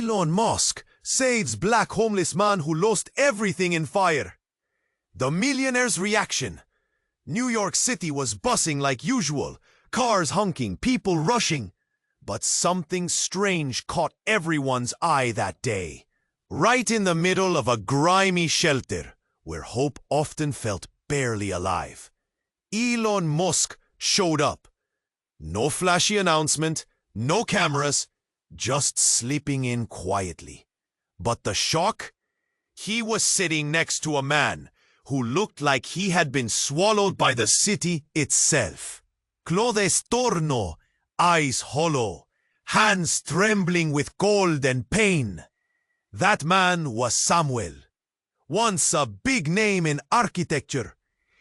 Elon Musk saves black homeless man who lost everything in fire. The Millionaire's reaction. New York City was buzzing like usual, cars honking, people rushing. But something strange caught everyone's eye that day. Right in the middle of a grimy shelter, where hope often felt barely alive, Elon Musk showed up. No flashy announcement, no cameras, just slipping in quietly. But the shock? He was sitting next to a man who looked like he had been swallowed by the city itself. Clothes torno, eyes hollow, hands trembling with cold and pain. That man was Samuel, once a big name in architecture.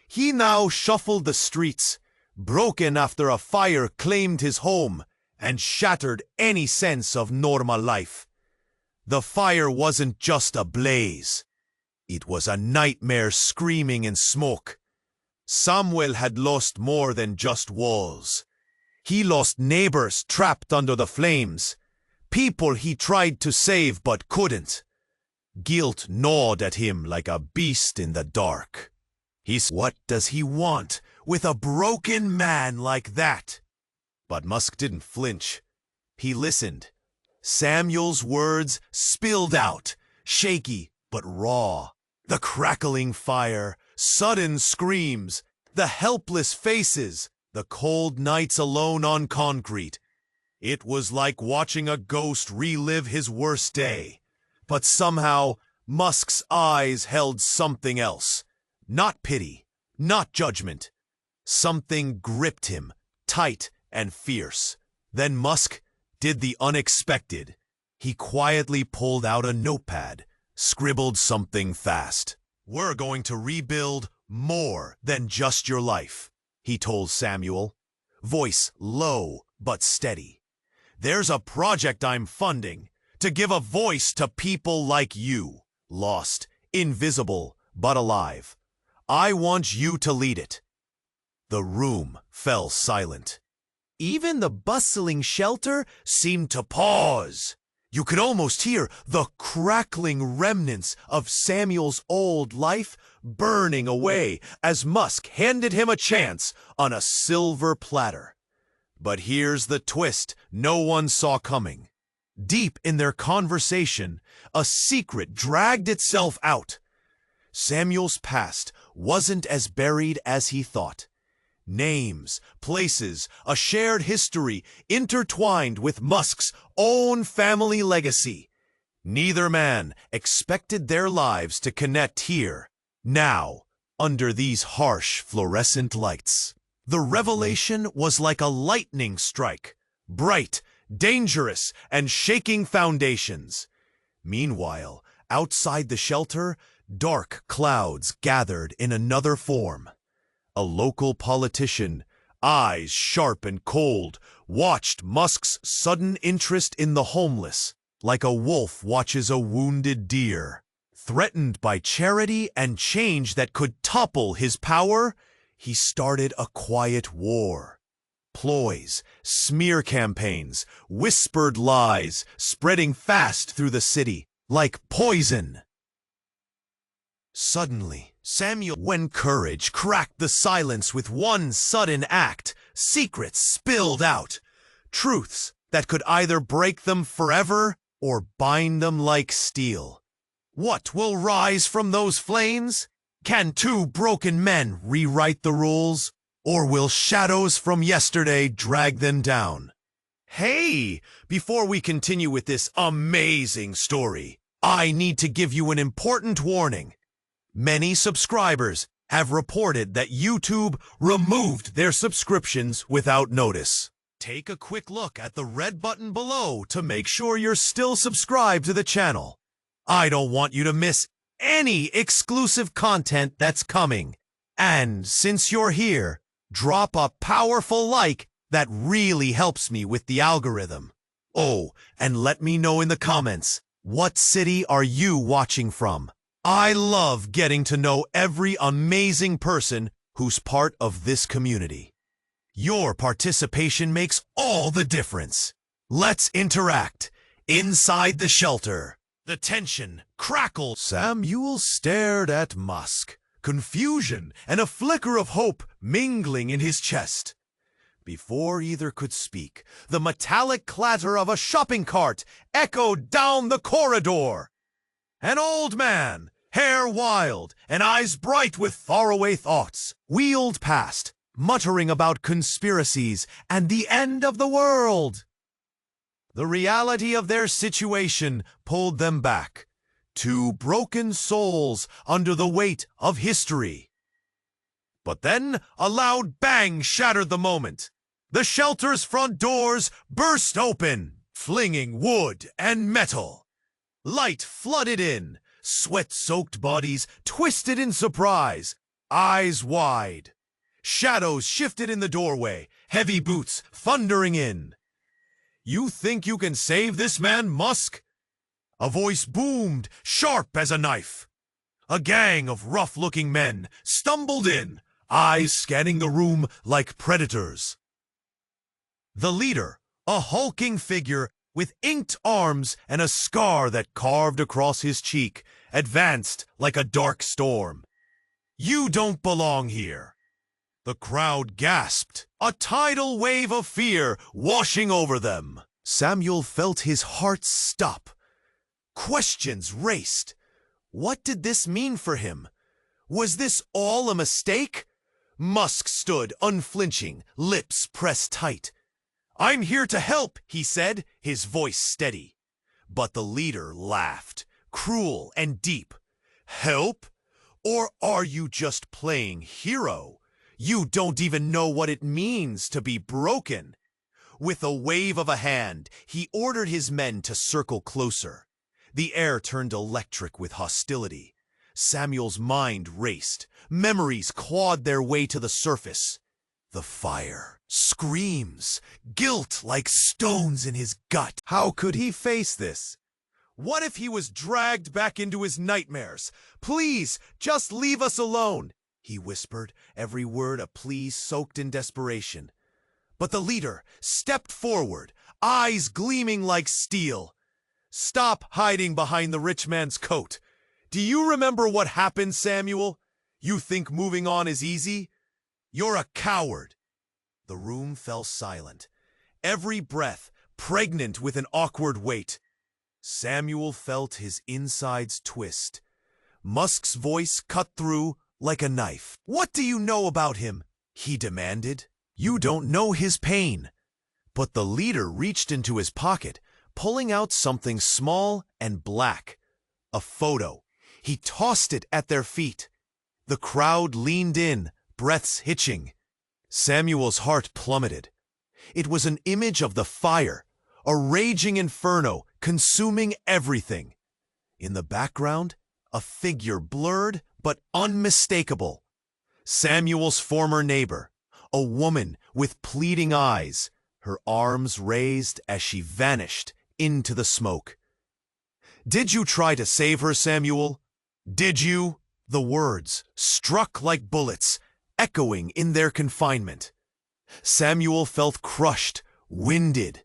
He now shuffled the streets, broken after a fire claimed his home and shattered any sense of normal life. The fire wasn't just a blaze. It was a nightmare screaming in smoke. Samuel had lost more than just walls. He lost neighbors trapped under the flames, people he tried to save but couldn't. Guilt gnawed at him like a beast in the dark. What does he want with a broken man like that? But Musk didn't flinch. He listened. Samuel's words spilled out, shaky but raw. The crackling fire, sudden screams, the helpless faces, the cold nights alone on concrete. It was like watching a ghost relive his worst day. But somehow, Musk's eyes held something else. Not pity, not judgment. Something gripped him, tight and fierce. Then Musk did the unexpected. He quietly pulled out a notepad, scribbled something fast. "We're going to rebuild more than just your life," he told Samuel, voice low but steady. "There's a project I'm funding to give a voice to people like you, lost, invisible, but alive. I want you to lead it." The room fell silent. Even the bustling shelter seemed to pause. You could almost hear the crackling remnants of Samuel's old life burning away as Musk handed him a chance on a silver platter. But here's the twist no one saw coming. Deep in their conversation, a secret dragged itself out. Samuel's past wasn't as buried as he thought. Names, places, a shared history intertwined with Musk's own family legacy. Neither man expected their lives to connect here, now, under these harsh fluorescent lights. The revelation was like a lightning strike, bright, dangerous, and shaking foundations. Meanwhile, outside the shelter, dark clouds gathered in another form. A local politician, eyes sharp and cold, watched Musk's sudden interest in the homeless, like a wolf watches a wounded deer. Threatened by charity and change that could topple his power, he started a quiet war. Ploys, smear campaigns, whispered lies, spreading fast through the city, like poison. Suddenly, when courage cracked the silence with one sudden act, secrets spilled out. Truths that could either break them forever or bind them like steel. What will rise from those flames? Can two broken men rewrite the rules? Or will shadows from yesterday drag them down? Hey, before we continue with this amazing story, I need to give you an important warning. Many subscribers have reported that YouTube removed their subscriptions without notice. Take a quick look at the red button below to make sure you're still subscribed to the channel. I don't want you to miss any exclusive content that's coming. And since you're here, drop a powerful like that really helps me with the algorithm. Oh, and let me know in the comments, what city are you watching from? I love getting to know every amazing person who's part of this community. Your participation makes all the difference. Let's interact. Inside the shelter, the tension crackled. Samuel stared at Musk, confusion and a flicker of hope mingling in his chest. Before either could speak, the metallic clatter of a shopping cart echoed down the corridor. An old man, hair wild and eyes bright with faraway thoughts, wheeled past, muttering about conspiracies and the end of the world. The reality of their situation pulled them back, two broken souls under the weight of history. But then a loud bang shattered the moment. The shelter's front doors burst open, flinging wood and metal. Light flooded in, sweat-soaked bodies twisted in surprise, eyes wide. Shadows shifted in the doorway, heavy boots thundering in. "You think you can save this man, Musk?" A voice boomed, sharp as a knife. A gang of rough-looking men stumbled in, eyes scanning the room like predators. The leader, a hulking figure with inked arms and a scar that carved across his cheek, advanced like a dark storm. "You don't belong here." The crowd gasped, a tidal wave of fear washing over them. Samuel felt his heart stop. Questions raced. What did this mean for him? Was this all a mistake? Musk stood unflinching, lips pressed tight. "I'm here to help," he said, his voice steady. But the leader laughed, cruel and deep. "Help? Or are you just playing hero? You don't even know what it means to be broken." With a wave of a hand, he ordered his men to circle closer. The air turned electric with hostility. Samuel's mind raced. Memories clawed their way to the surface. The fire, screams, guilt like stones in his gut. How could he face this? What if he was dragged back into his nightmares? "Please, just leave us alone," he whispered, every word a plea soaked in desperation. But the leader stepped forward, eyes gleaming like steel. "Stop hiding behind the rich man's coat. Do you remember what happened, Samuel? You think moving on is easy? You're a coward." The room fell silent, every breath pregnant with an awkward weight. Samuel felt his insides twist. Musk's voice cut through like a knife. "What do you know about him?" he demanded. "You don't know his pain." But the leader reached into his pocket, pulling out something small and black. A photo. He tossed it at their feet. The crowd leaned in, breaths hitching. Samuel's heart plummeted. It was an image of the fire, a raging inferno consuming everything. In the background, a figure blurred but unmistakable. Samuel's former neighbor, a woman with pleading eyes, her arms raised as she vanished into the smoke. "Did you try to save her, Samuel? Did you?" The words struck like bullets, echoing in their confinement. Samuel felt crushed, winded.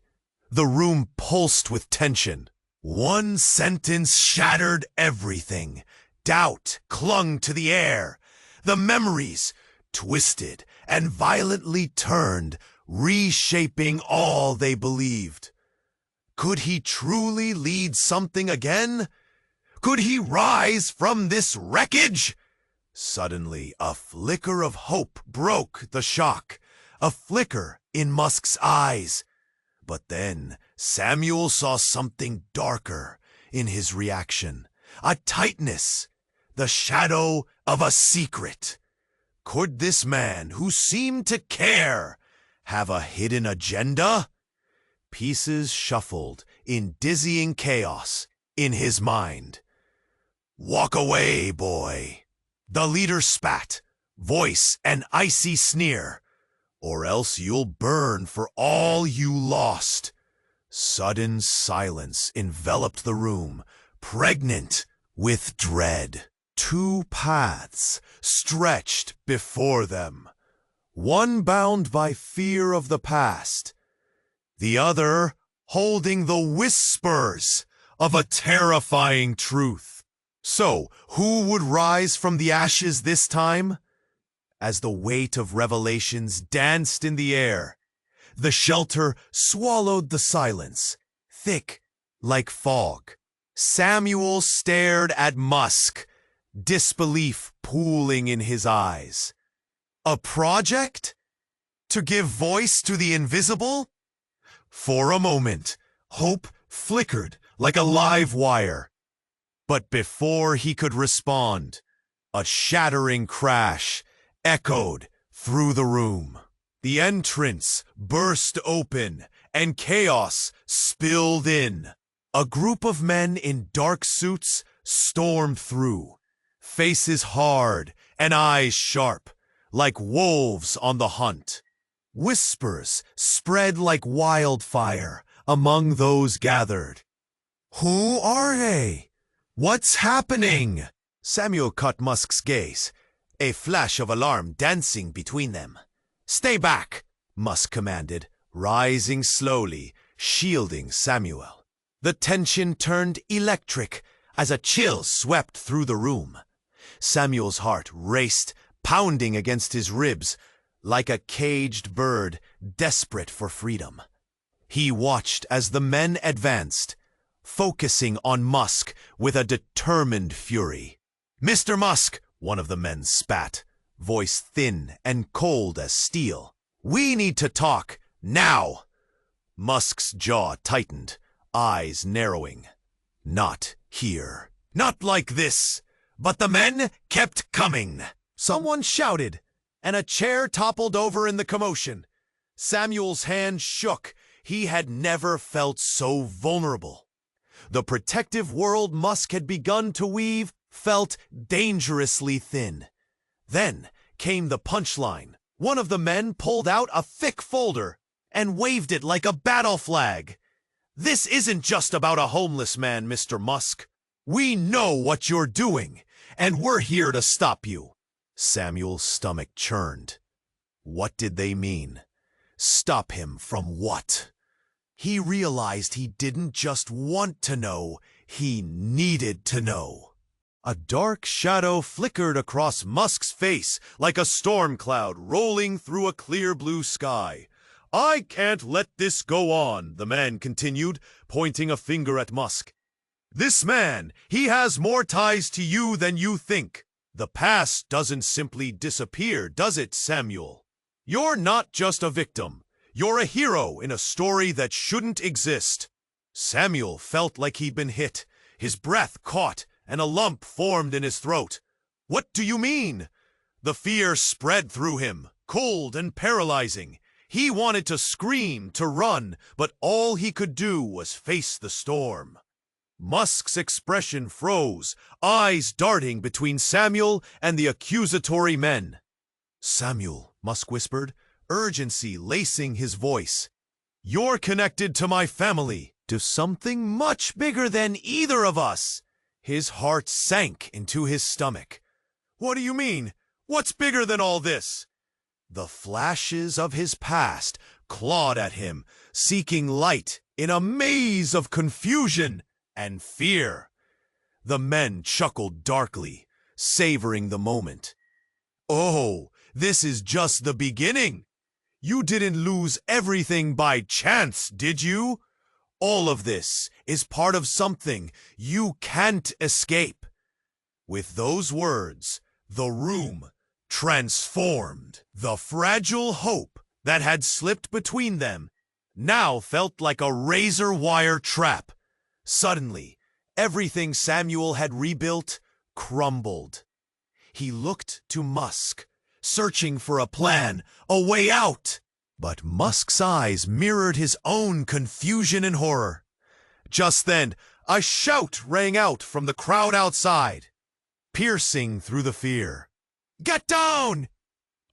The room pulsed with tension. One sentence shattered everything. Doubt clung to the air. The memories twisted and violently turned, reshaping all they believed. Could he truly lead something again? Could he rise from this wreckage? Suddenly, a flicker of hope broke the shock, a flicker in Musk's eyes. But then Samuel saw something darker in his reaction, a tightness, the shadow of a secret. Could this man, who seemed to care, have a hidden agenda? Pieces shuffled in dizzying chaos in his mind. "Walk away, boy." The leader spat, voice an icy sneer. "Or else you'll burn for all you lost." Sudden silence enveloped the room, pregnant with dread. Two paths stretched before them, one bound by fear of the past, the other holding the whispers of a terrifying truth. So, who would rise from the ashes this time? As the weight of revelations danced in the air, the shelter swallowed the silence, thick like fog. Samuel stared at Musk, disbelief pooling in his eyes. A project? To give voice to the invisible? For a moment, hope flickered like a live wire. But before he could respond, a shattering crash echoed through the room. The entrance burst open, and chaos spilled in. A group of men in dark suits stormed through, faces hard and eyes sharp, like wolves on the hunt. Whispers spread like wildfire among those gathered. Who are they? What's happening? Samuel caught Musk's gaze, a flash of alarm dancing between them. Stay back, Musk commanded, rising slowly, shielding Samuel. The tension turned electric as a chill swept through the room. Samuel's heart raced, pounding against his ribs, like a caged bird desperate for freedom. He watched as the men advanced, focusing on Musk with a determined fury. "Mr. Musk," one of the men spat, voice thin and cold as steel. "We need to talk, now!" Musk's jaw tightened, eyes narrowing. "Not here. Not like this." But the men kept coming. Someone shouted, and a chair toppled over in the commotion. Samuel's hand shook. He had never felt so vulnerable. The protective world Musk had begun to weave felt dangerously thin. Then came the punchline. One of the men pulled out a thick folder and waved it like a battle flag. "This isn't just about a homeless man, Mr. Musk. We know what you're doing, and we're here to stop you." Samuel's stomach churned. What did they mean? Stop him from what? He realized he didn't just want to know, he needed to know. A dark shadow flickered across Musk's face like a storm cloud rolling through a clear blue sky. "I can't let this go on," the man continued, pointing a finger at Musk. "This man, he has more ties to you than you think. The past doesn't simply disappear, does it, Samuel? You're not just a victim. You're a hero in a story that shouldn't exist." Samuel felt like he'd been hit. His breath caught, and a lump formed in his throat. "What do you mean?" The fear spread through him, cold and paralyzing. He wanted to scream, to run, but all he could do was face the storm. Musk's expression froze, eyes darting between Samuel and the accusatory men. "Samuel," Musk whispered, urgency lacing his voice. "You're connected to my family, to something much bigger than either of us." His heart sank into his stomach. "What do you mean? What's bigger than all this?" The flashes of his past clawed at him, seeking light in a maze of confusion and fear. The men chuckled darkly, savoring the moment. "Oh, this is just the beginning. You didn't lose everything by chance, did you? All of this is part of something you can't escape." With those words, the room transformed. The fragile hope that had slipped between them now felt like a razor wire trap. Suddenly, everything Samuel had rebuilt crumbled. He looked to Musk, searching for a plan, a way out. But Musk's eyes mirrored his own confusion and horror. Just then, a shout rang out from the crowd outside, piercing through the fear. "Get down!"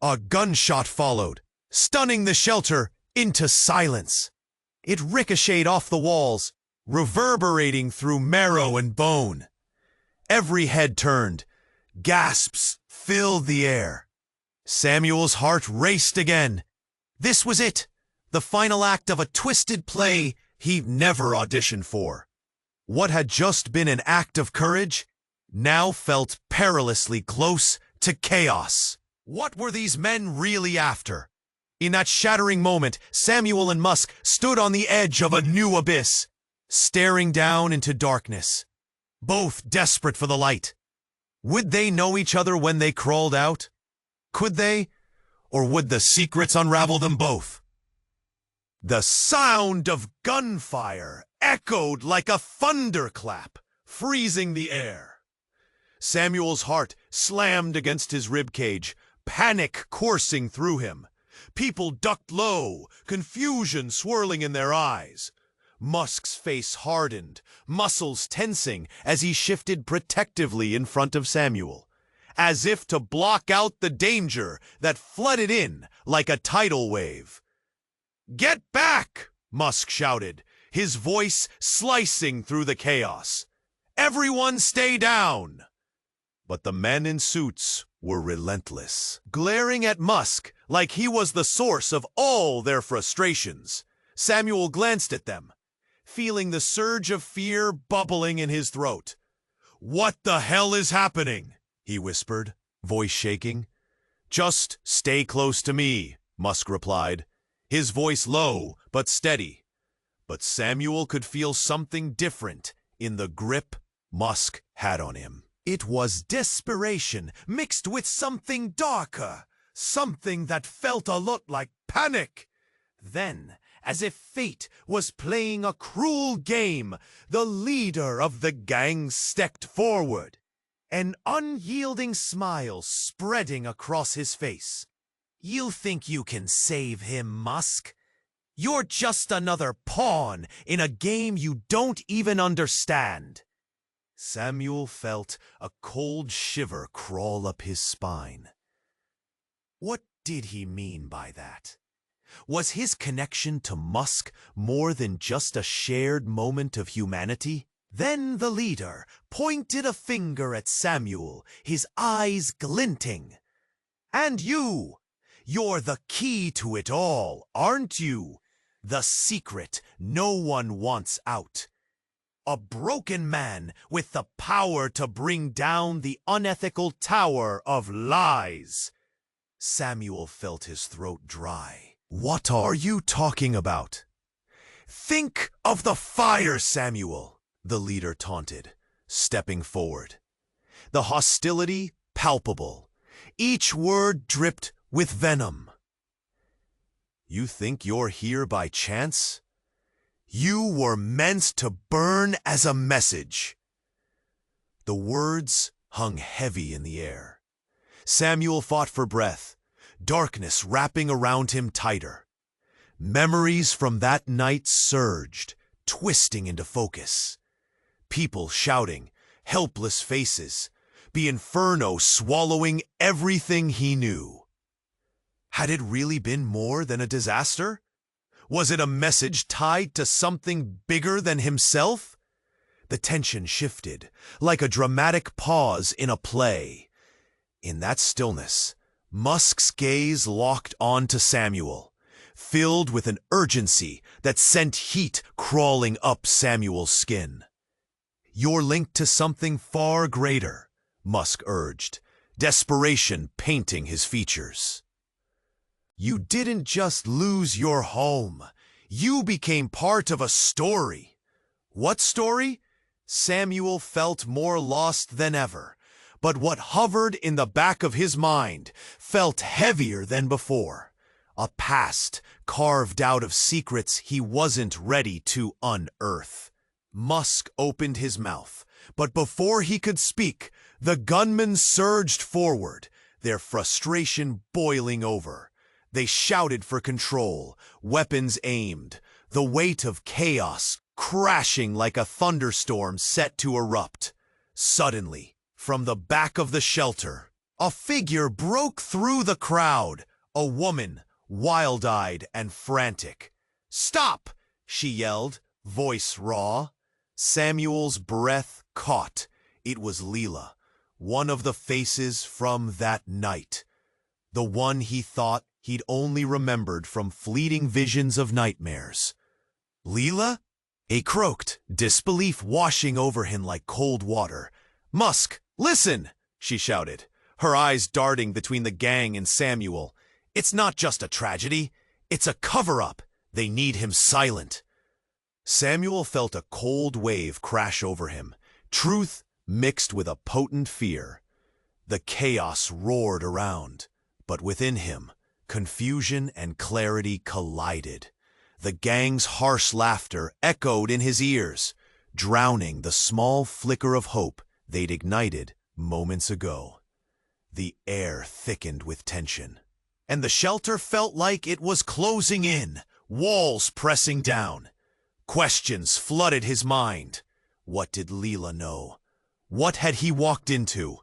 A gunshot followed, stunning the shelter into silence. It ricocheted off the walls, reverberating through marrow and bone. Every head turned. Gasps filled the air. Samuel's heart raced again. This was it, the final act of a twisted play he'd never auditioned for. What had just been an act of courage now felt perilously close to chaos. What were these men really after? In that shattering moment, Samuel and Musk stood on the edge of a new abyss, staring down into darkness, both desperate for the light. Would they know each other when they crawled out? Could they? Or would the secrets unravel them both? The sound of gunfire echoed like a thunderclap, freezing the air. Samuel's heart slammed against his ribcage, panic coursing through him. People ducked low, confusion swirling in their eyes. Musk's face hardened, muscles tensing as he shifted protectively in front of Samuel, as if to block out the danger that flooded in like a tidal wave. "Get back!" Musk shouted, his voice slicing through the chaos. "Everyone stay down!" But the men in suits were relentless, glaring at Musk like he was the source of all their frustrations. Samuel glanced at them, feeling the surge of fear bubbling in his throat. "What the hell is happening?" he whispered, voice shaking. "Just stay close to me," Musk replied, his voice low but steady. But Samuel could feel something different in the grip Musk had on him. It was desperation mixed with something darker, something that felt a lot like panic. Then, as if fate was playing a cruel game, the leader of the gang stepped forward, an unyielding smile spreading across his face. "You think you can save him, Musk? You're just another pawn in a game you don't even understand." Samuel felt a cold shiver crawl up his spine. What did he mean by that? Was his connection to Musk more than just a shared moment of humanity? Then the leader pointed a finger at Samuel, his eyes glinting. "And you're the key to it all, aren't you? The secret no one wants out. A broken man with the power to bring down the unethical tower of lies." Samuel felt his throat dry. "What are you talking about?" "Think of the fire, Samuel," the leader taunted, stepping forward. The hostility palpable, each word dripped with venom. "You think you're here by chance? You were meant to burn as a message." The words hung heavy in the air. Samuel fought for breath, darkness wrapping around him tighter. Memories from that night surged, twisting into focus. People shouting, helpless faces, the inferno swallowing everything he knew. Had it really been more than a disaster? Was it a message tied to something bigger than himself? The tension shifted, like a dramatic pause in a play. In that stillness, Musk's gaze locked onto Samuel, filled with an urgency that sent heat crawling up Samuel's skin. "You're linked to something far greater," Musk urged, desperation painting his features. "You didn't just lose your home. You became part of a story." What story? Samuel felt more lost than ever, but what hovered in the back of his mind felt heavier than before. A past carved out of secrets he wasn't ready to unearth. Musk opened his mouth, but before he could speak, the gunmen surged forward, their frustration boiling over. They shouted for control, weapons aimed, the weight of chaos crashing like a thunderstorm set to erupt. Suddenly, from the back of the shelter, a figure broke through the crowd, a woman, wild-eyed and frantic. "Stop!" she yelled, voice raw. Samuel's breath caught. It was Leela, one of the faces from that night, the one he thought he'd only remembered from fleeting visions of nightmares. "Leela?" He croaked, disbelief washing over him like cold water. "Musk, listen!" she shouted, her eyes darting between the gang and Samuel. "It's not just a tragedy. It's a cover-up. They need him silent." Samuel felt a cold wave crash over him, truth mixed with a potent fear. The chaos roared around, but within him, confusion and clarity collided. The gang's harsh laughter echoed in his ears, drowning the small flicker of hope they'd ignited moments ago. The air thickened with tension, and the shelter felt like it was closing in, walls pressing down. Questions flooded his mind. What did Leela know? What had he walked into?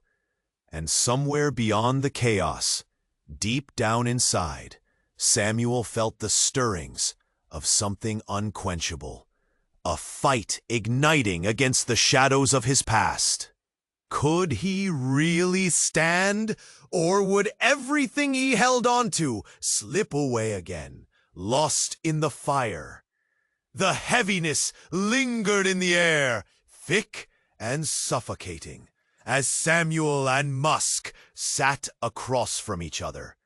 And somewhere beyond the chaos, deep down inside, Samuel felt the stirrings of something unquenchable, a fight igniting against the shadows of his past. Could he really stand, or would everything he held onto slip away again, lost in the fire? The heaviness lingered in the air, thick and suffocating, as Samuel and Musk sat across from each other.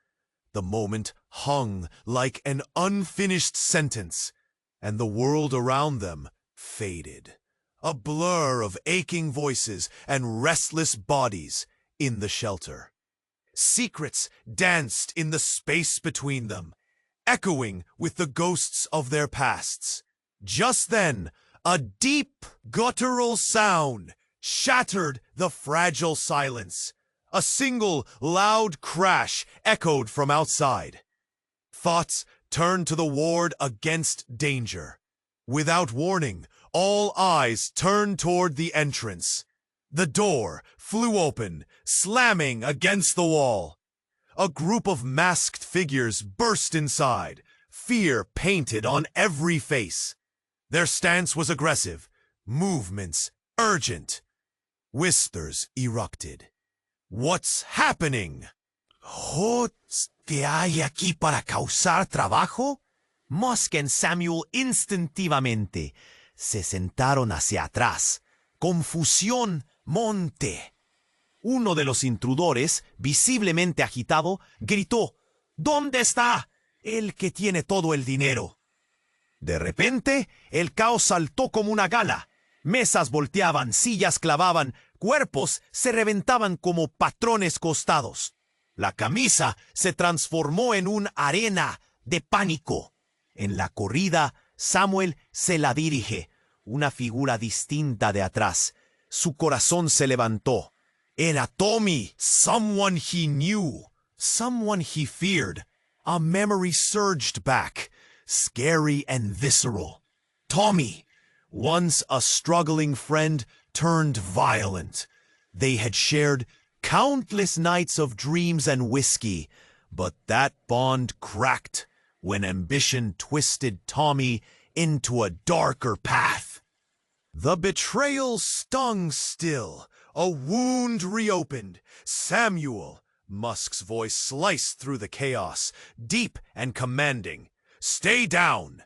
The moment hung like an unfinished sentence, and the world around them faded, a blur of aching voices and restless bodies in the shelter. Secrets danced in the space between them, echoing with the ghosts of their pasts. Just then, a deep, guttural sound shattered the fragile silence. A single, loud crash echoed from outside. Thoughts turned to the ward against danger. Without warning, all eyes turned toward the entrance. The door flew open, slamming against the wall. A group of masked figures burst inside, fear painted on every face. Their stance was aggressive, movements urgent. Whispers erupted. "What's happening?" ¿Qué hay aquí para causar trabajo? Musk y Samuel instintivamente se sentaron hacia atrás. Confusión monte. Uno de los intrudores, visiblemente agitado, gritó: ¿Dónde está el que tiene todo el dinero? De repente, el caos saltó como una gala. Mesas volteaban, sillas clavaban, cuerpos se reventaban como patrones costados. La camisa se transformó en una arena de pánico. En la corrida, Samuel se la dirige, una figura distinta de atrás. Su corazón se levantó. Era Tommy, someone he knew, someone he feared. A memory surged back, scary and visceral. Tommy, once a struggling friend, turned violent. They had shared countless nights of dreams and whiskey, but that bond cracked when ambition twisted Tommy into a darker path. The betrayal stung still, a wound reopened. "Samuel," Musk's voice sliced through the chaos, deep and commanding. "Stay down."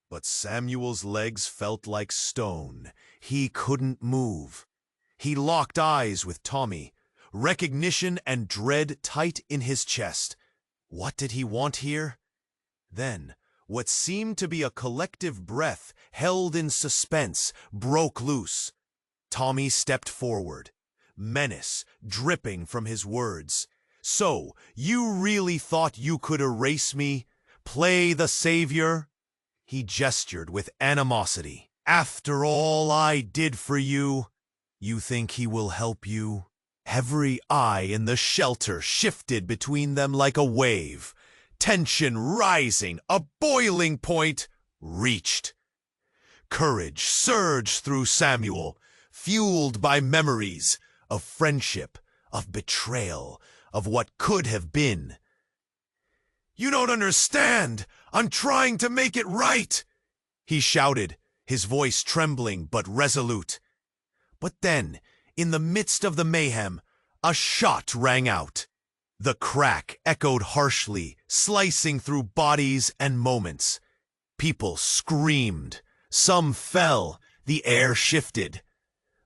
But Samuel's legs felt like stone. He couldn't move. He locked eyes with Tommy, recognition and dread tight in his chest. What did he want here? Then, what seemed to be a collective breath held in suspense broke loose. Tommy stepped forward, menace dripping from his words. "So, you really thought you could erase me? Play the savior?" He gestured with animosity. "After all I did for you, you think he will help you?" Every eye in the shelter shifted between them like a wave. Tension rising, a boiling point reached. Courage surged through Samuel, fueled by memories of friendship, of betrayal, of what could have been. "You don't understand! I'm trying to make it right!" he shouted, his voice trembling but resolute. But then, in the midst of the mayhem, a shot rang out. The crack echoed harshly, slicing through bodies and moments. People screamed. Some fell. The air shifted.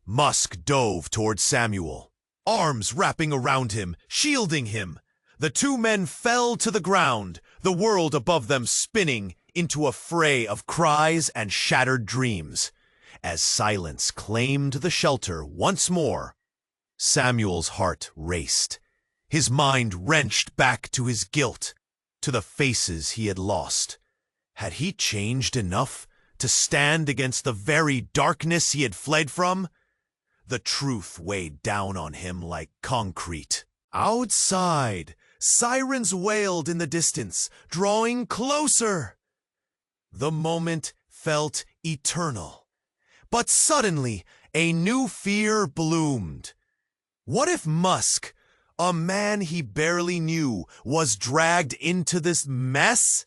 Musk dove toward Samuel, arms wrapping around him, shielding him. The two men fell to the ground, the world above them spinning into a fray of cries and shattered dreams. As silence claimed the shelter once more, Samuel's heart raced. His mind wrenched back to his guilt, to the faces he had lost. Had he changed enough to stand against the very darkness he had fled from? The truth weighed down on him like concrete. Outside, sirens wailed in the distance, drawing closer. The moment felt eternal. But suddenly, a new fear bloomed. What if Musk, a man he barely knew, was dragged into this mess?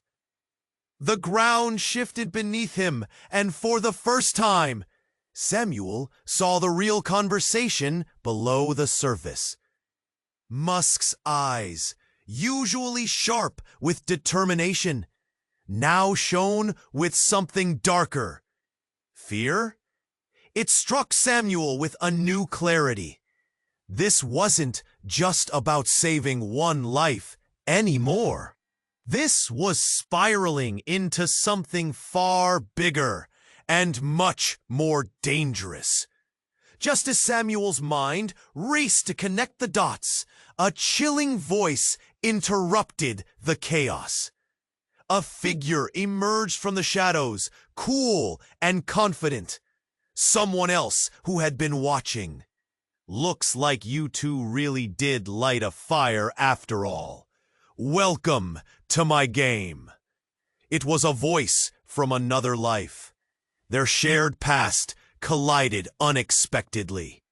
The ground shifted beneath him, and for the first time, Samuel saw the real conversation below the surface. Musk's eyes, usually sharp with determination, now shone with something darker. Fear? It struck Samuel with a new clarity. This wasn't just about saving one life anymore. This was spiraling into something far bigger and much more dangerous. Just as Samuel's mind raced to connect the dots, a chilling voice interrupted the chaos. A figure emerged from the shadows, cool and confident. Someone else who had been watching. Looks like you two really did light a fire after all. Welcome to my game. It was a voice from another life. Their shared past collided unexpectedly.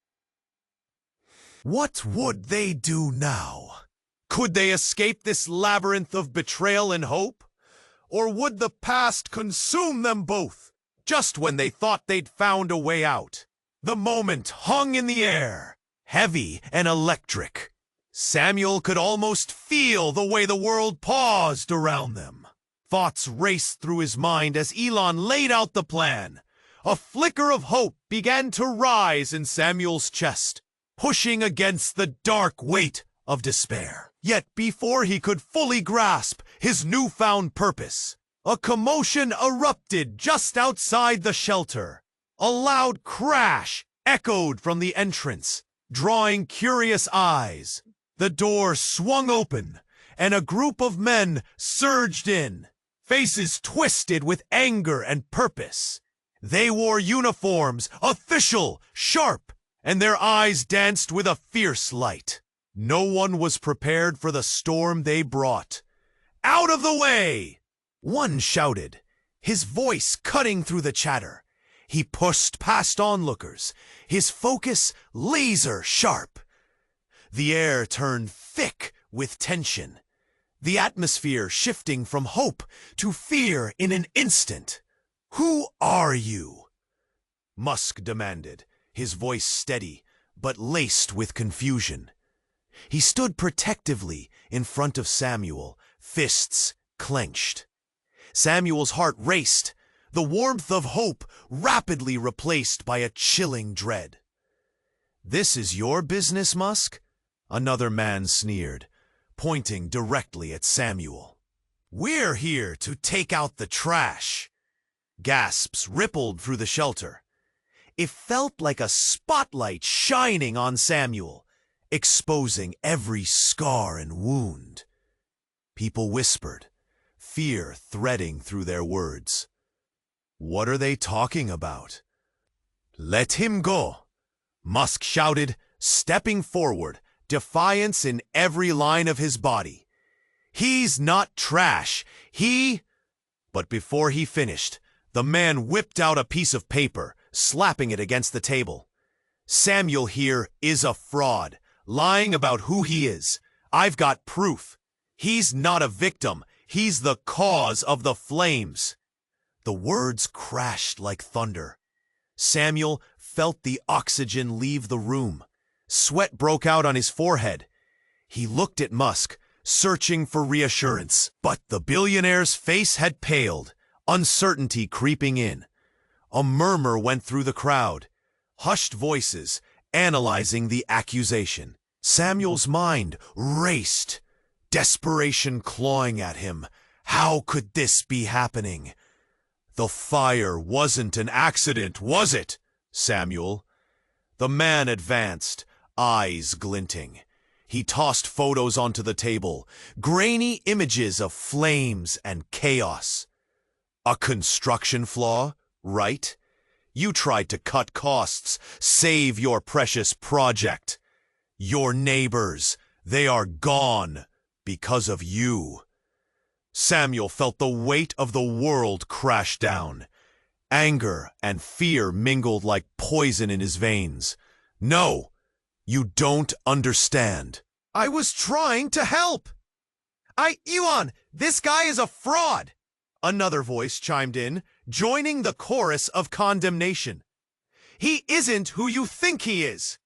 What would they do now? Could they escape this labyrinth of betrayal and hope? Or would the past consume them both, just when they thought they'd found a way out? The moment hung in the air, heavy and electric. Samuel could almost feel the way the world paused around them. Thoughts raced through his mind as Elon laid out the plan. A flicker of hope began to rise in Samuel's chest, pushing against the dark weight of despair. Yet before he could fully grasp his newfound purpose, a commotion erupted just outside the shelter. A loud crash echoed from the entrance, drawing curious eyes. The door swung open, and a group of men surged in, faces twisted with anger and purpose. They wore uniforms, official, sharp, and their eyes danced with a fierce light. No one was prepared for the storm they brought. Out of the way! One shouted, his voice cutting through the chatter. He pushed past onlookers, his focus laser sharp. The air turned thick with tension, the atmosphere shifting from hope to fear in an instant. Who are you? Musk demanded, his voice steady, but laced with confusion. He stood protectively in front of Samuel, fists clenched. Samuel's heart raced, the warmth of hope rapidly replaced by a chilling dread. This is your business, Musk? Another man sneered, pointing directly at Samuel. We're here to take out the trash. Gasps rippled through the shelter. It felt like a spotlight shining on Samuel, exposing every scar and wound. People whispered, fear threading through their words. What are they talking about? Let him go, Musk shouted, stepping forward, defiance in every line of his body. He's not trash, But before he finished, the man whipped out a piece of paper, slapping it against the table. Samuel here is a fraud, lying about who he is. I've got proof. He's not a victim. He's the cause of the flames. The words crashed like thunder. Samuel felt the oxygen leave the room. Sweat broke out on his forehead. He looked at Musk, searching for reassurance. But the billionaire's face had paled, uncertainty creeping in. A murmur went through the crowd. Hushed voices analyzing the accusation. Samuel's mind raced, desperation clawing at him. How could this be happening? The fire wasn't an accident, was it, Samuel? The man advanced, eyes glinting. He tossed photos onto the table, grainy images of flames and chaos. A construction flaw, right? You tried to cut costs, save your precious project. Your neighbors, they are gone because of you. Samuel felt the weight of the world crash down. Anger and fear mingled like poison in his veins. No, you don't understand. I was trying to help. Elon, this guy is a fraud. Another voice chimed in, joining the chorus of condemnation. He isn't who you think he is.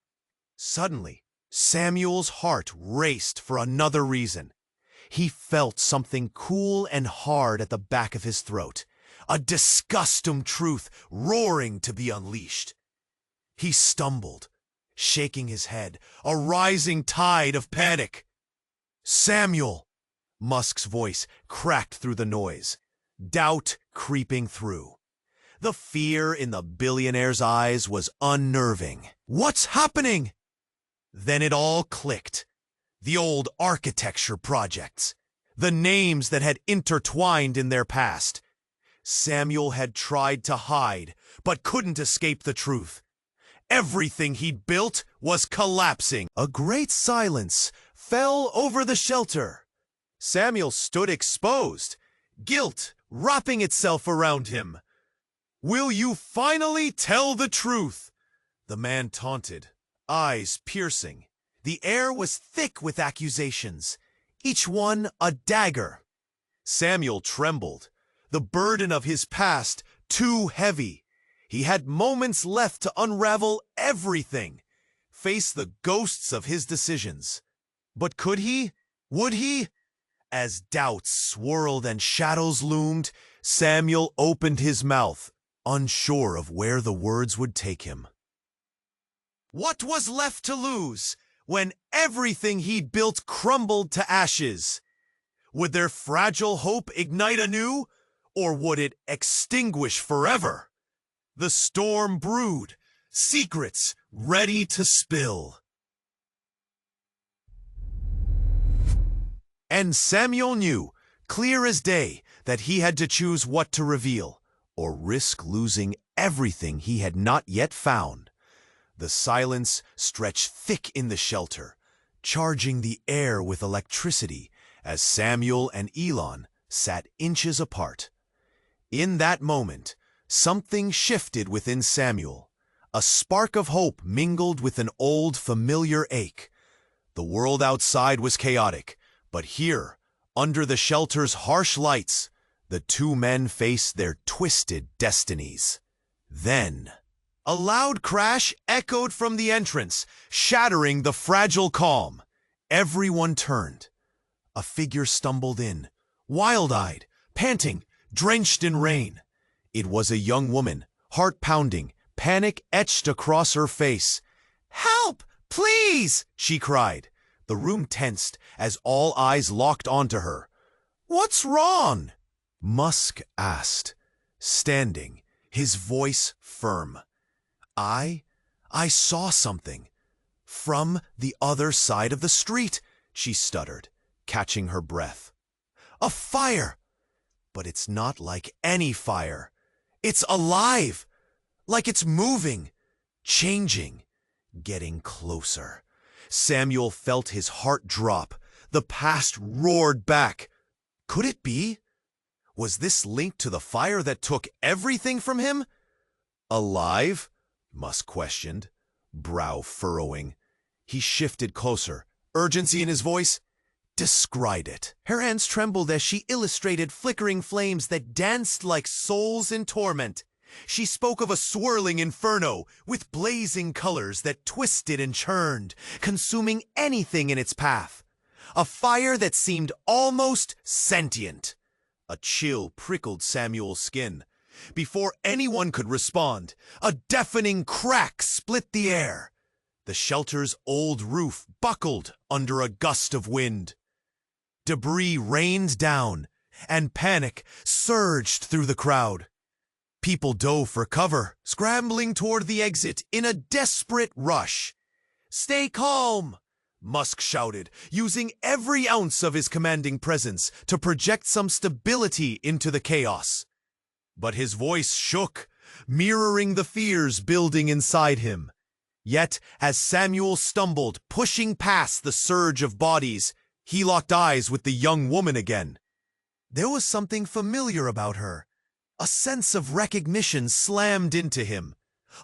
Suddenly, Samuel's heart raced for another reason. He felt something cool and hard at the back of his throat, a disgusting truth roaring to be unleashed. He stumbled, shaking his head, a rising tide of panic. Samuel! Musk's voice cracked through the noise, doubt creeping through. The fear in the billionaire's eyes was unnerving. What's happening? Then it all clicked. The old architecture projects, the names that had intertwined in their past. Samuel had tried to hide, but couldn't escape the truth. Everything he'd built was collapsing. A great silence fell over the shelter. Samuel stood exposed, guilt wrapping itself around him. Will you finally tell the truth? The man taunted, eyes piercing. The air was thick with accusations, each one a dagger. Samuel trembled, the burden of his past too heavy. He had moments left to unravel everything, face the ghosts of his decisions. But could he? Would he? As doubts swirled and shadows loomed, Samuel opened his mouth, unsure of where the words would take him. What was left to lose when everything he'd built crumbled to ashes? Would their fragile hope ignite anew, or would it extinguish forever? The storm brewed, secrets ready to spill. And Samuel knew, clear as day, that he had to choose what to reveal, or risk losing everything he had not yet found. The silence stretched thick in the shelter, charging the air with electricity as Samuel and Elon sat inches apart. In that moment, something shifted within Samuel. A spark of hope mingled with an old familiar ache. The world outside was chaotic, but here, under the shelter's harsh lights, the two men faced their twisted destinies. Then, a loud crash echoed from the entrance, shattering the fragile calm. Everyone turned. A figure stumbled in, wild-eyed, panting, drenched in rain. It was a young woman, heart pounding, panic etched across her face. "Help, please!" she cried. The room tensed as all eyes locked onto her. "What's wrong?" Musk asked, standing, his voice firm. I saw something. From the other side of the street," she stuttered, catching her breath. "A fire! But it's not like any fire. It's alive, like it's moving, changing, getting closer." Samuel felt his heart drop. The past roared back. Could it be? Was this linked to the fire that took everything from him? Alive? Musk questioned, brow furrowing. He shifted closer, urgency in his voice. "Describe it." Her hands trembled as she illustrated flickering flames that danced like souls in torment. She spoke of a swirling inferno with blazing colors that twisted and churned, consuming anything in its path. A fire that seemed almost sentient. A chill prickled Samuel's skin. Before anyone could respond, a deafening crack split the air. The shelter's old roof buckled under a gust of wind. Debris rained down, and panic surged through the crowd. People dove for cover, scrambling toward the exit in a desperate rush. "Stay calm," Musk shouted, using every ounce of his commanding presence to project some stability into the chaos. But his voice shook, mirroring the fears building inside him. Yet, as Samuel stumbled, pushing past the surge of bodies, he locked eyes with the young woman again. There was something familiar about her. A sense of recognition slammed into him,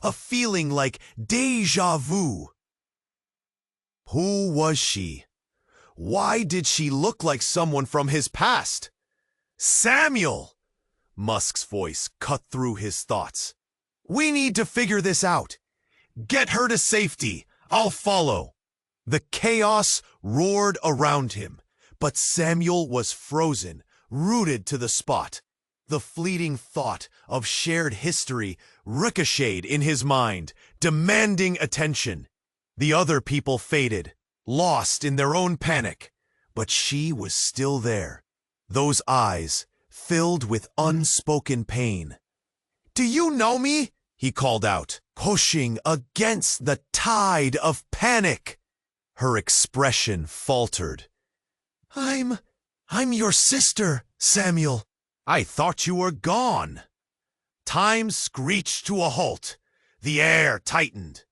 a feeling like déjà vu. Who was she? Why did she look like someone from his past? Samuel! Musk's voice cut through his thoughts. "We need to figure this out. Get her to safety. I'll follow." The chaos roared around him, but Samuel was frozen, rooted to the spot. The fleeting thought of shared history ricocheted in his mind, demanding attention. The other people faded, lost in their own panic, but she was still there, those eyes filled with unspoken pain. "Do you know me?" he called out, pushing against the tide of panic. Her expression faltered. I'm your sister, Samuel. I thought you were gone." Time screeched to a halt. The air tightened.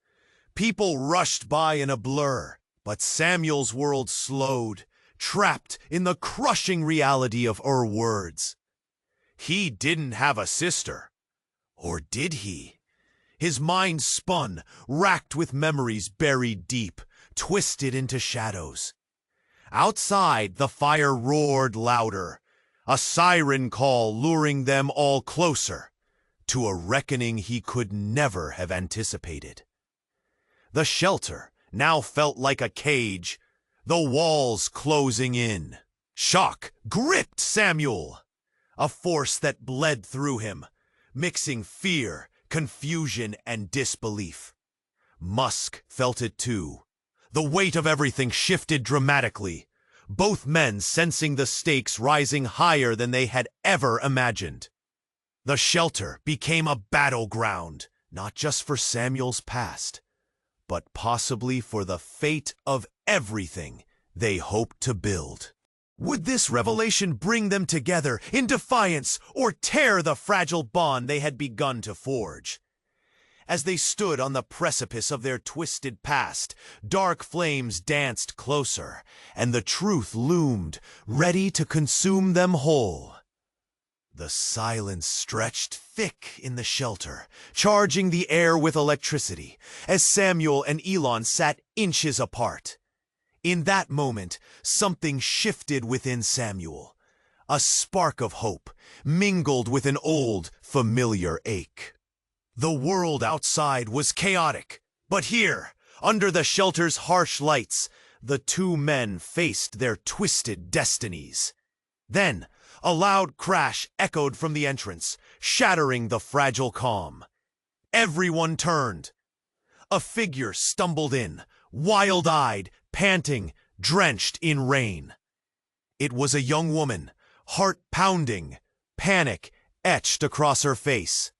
People rushed by in a blur, but Samuel's world slowed, trapped in the crushing reality of her words. He didn't have a sister. Or did he? His mind spun, racked with memories buried deep, twisted into shadows. Outside, the fire roared louder, a siren call luring them all closer, to a reckoning he could never have anticipated. The shelter now felt like a cage, the walls closing in. Shock gripped Samuel, a force that bled through him, mixing fear, confusion, and disbelief. Musk felt it too. The weight of everything shifted dramatically, both men sensing the stakes rising higher than they had ever imagined. The shelter became a battleground, not just for Samuel's past, but possibly for the fate of everything they hoped to build. Would this revelation bring them together in defiance or tear the fragile bond they had begun to forge? As they stood on the precipice of their twisted past, dark flames danced closer, and the truth loomed, ready to consume them whole. The silence stretched thick in the shelter, charging the air with electricity, as Samuel and Elon sat inches apart. In that moment, something shifted within Samuel. A spark of hope mingled with an old, familiar ache. The world outside was chaotic, but here, under the shelter's harsh lights, the two men faced their twisted destinies. Then, a loud crash echoed from the entrance, shattering the fragile calm. Everyone turned. A figure stumbled in, wild-eyed, panting, drenched in rain. It was a young woman, heart pounding, panic etched across her face.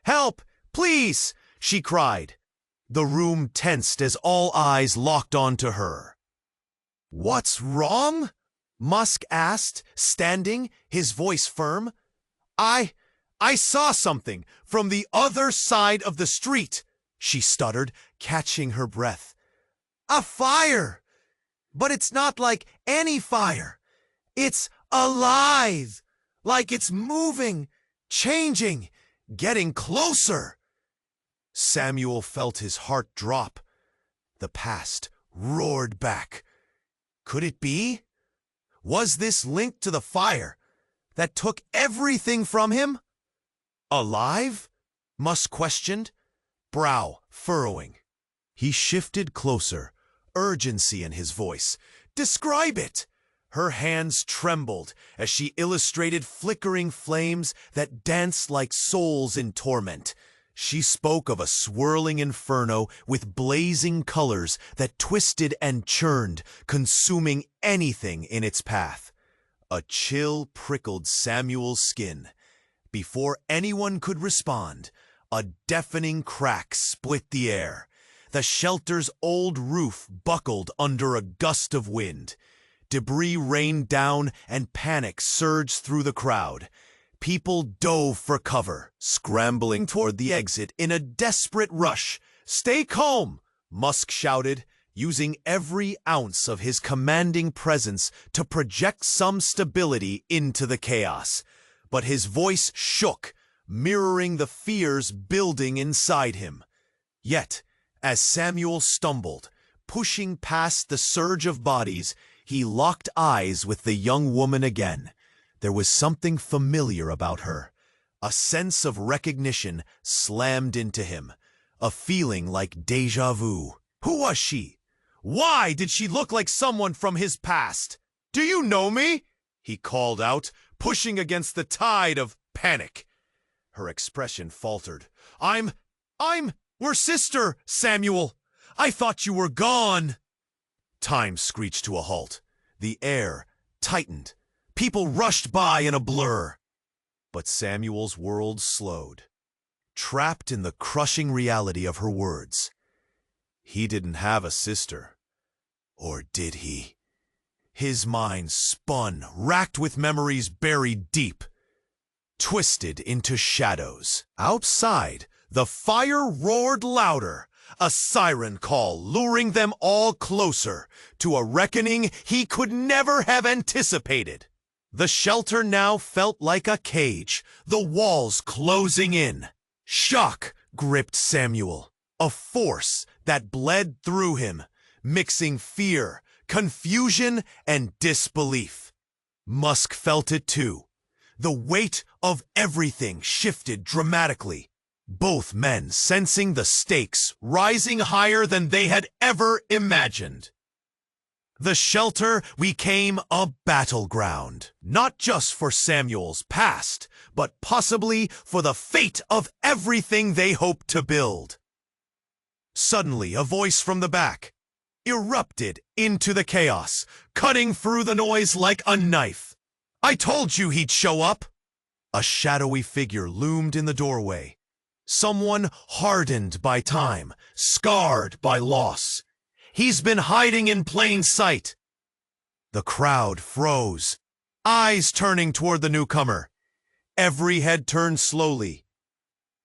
"Help! Please!" she cried. The room tensed as all eyes locked onto her. "What's wrong?" Musk asked, standing, his voice firm. I saw something from the other side of the street," she stuttered, catching her breath. "A fire! But it's not like any fire. It's alive, like it's moving, changing, getting closer." Samuel felt his heart drop. The past roared back. Could it be? Was this linked to the fire that took everything from him? "Alive?" Musk questioned, brow furrowing. He shifted closer, urgency in his voice. "Describe it!" Her hands trembled as she illustrated flickering flames that danced like souls in torment. She spoke of a swirling inferno with blazing colors that twisted and churned, consuming anything in its path. A chill prickled Samuel's skin. Before anyone could respond, a deafening crack split the air. The shelter's old roof buckled under a gust of wind. Debris rained down and panic surged through the crowd. People dove for cover, scrambling toward the exit in a desperate rush. "Stay calm," Musk shouted, using every ounce of his commanding presence to project some stability into the chaos. But his voice shook, mirroring the fears building inside him. Yet, as Samuel stumbled, pushing past the surge of bodies, he locked eyes with the young woman again. There was something familiar about her. A sense of recognition slammed into him, a feeling like déjà vu. Who was she? Why did she look like someone from his past? "Do you know me?" he called out, pushing against the tide of panic. Her expression faltered. We're sister, Samuel. I thought you were gone." Time screeched to a halt. The air tightened. People rushed by in a blur. But Samuel's world slowed, trapped in the crushing reality of her words. He didn't have a sister. Or did he? His mind spun, racked with memories buried deep, twisted into shadows. Outside, the fire roared louder, a siren call luring them all closer to a reckoning he could never have anticipated. The shelter now felt like a cage, the walls closing in. Shock gripped Samuel, a force that bled through him, mixing fear, confusion, and disbelief. Musk felt it too. The weight of everything shifted dramatically, both men sensing the stakes rising higher than they had ever imagined. The shelter became a battleground, not just for Samuel's past, but possibly for the fate of everything they hoped to build. Suddenly, a voice from the back erupted into the chaos, cutting through the noise like a knife. "I told you he'd show up!" A shadowy figure loomed in the doorway. Someone hardened by time, scarred by loss. "He's been hiding in plain sight." The crowd froze, eyes turning toward the newcomer. Every head turned slowly,